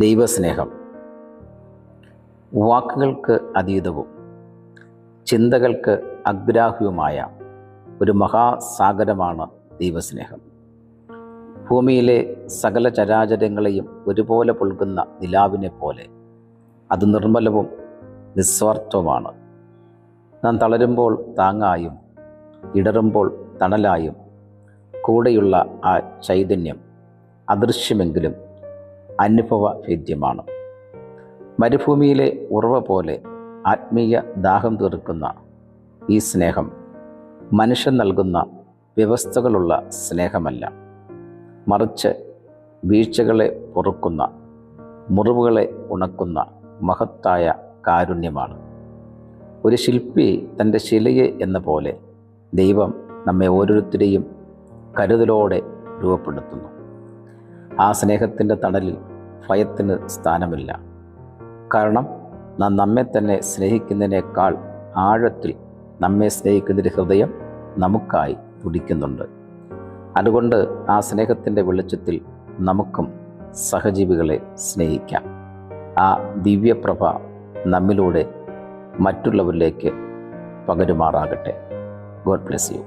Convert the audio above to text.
ദൈവസ്നേഹം വാക്കുകൾക്ക് അതീതവും ചിന്തകൾക്ക് അഗ്രാഹ്യവുമായ ഒരു മഹാസാഗരമാണ് ദൈവസ്നേഹം. ഭൂമിയിലെ സകല ചരാചരങ്ങളെയും ഒരുപോലെ പുൽകുന്ന നിലാവിനെ പോലെ അത് നിർമ്മലവും നിസ്വാർത്ഥവുമാണ്. നാം തളരുമ്പോൾ താങ്ങായും ഇടറുമ്പോൾ തണലായും കൂടെയുള്ള ആ ചൈതന്യം അദൃശ്യമെങ്കിലും അനുഭവവേദ്യമാണ്. മരുഭൂമിയിലെ ഉറവ പോലെ ആത്മീയ ദാഹം തീർക്കുന്ന ഈ സ്നേഹം മനുഷ്യൻ നൽകുന്ന വ്യവസ്ഥകളുള്ള സ്നേഹമല്ല, മറിച്ച് വീഴ്ചകളെ പൊറുക്കുന്ന, മുറിവുകളെ ഉണക്കുന്ന മഹത്തായ കാരുണ്യമാണ്. ഒരു ശില്പി തൻ്റെ ശിലയെ എന്ന പോലെ ദൈവം നമ്മെ ഓരോരുത്തരെയും കരുതലോടെ രൂപപ്പെടുത്തുന്നു. ആ സ്നേഹത്തിൻ്റെ തണലിൽ ഭയത്തിന് സ്ഥാനമില്ല. കാരണം നാം നമ്മെ തന്നെ സ്നേഹിക്കുന്നതിനേക്കാൾ ആഴത്തിൽ നമ്മെ സ്നേഹിക്കുന്നൊരു ഹൃദയം നമുക്കായി തുടിക്കുന്നുണ്ട്. അതുകൊണ്ട് ആ സ്നേഹത്തിൻ്റെ വെളിച്ചത്തിൽ നമുക്കും സഹജീവികളെ സ്നേഹിക്കാം. ആ ദിവ്യപ്രഭ നമ്മിലൂടെ മറ്റുള്ളവരിലേക്ക് പകരുമാറാകട്ടെ. God bless you.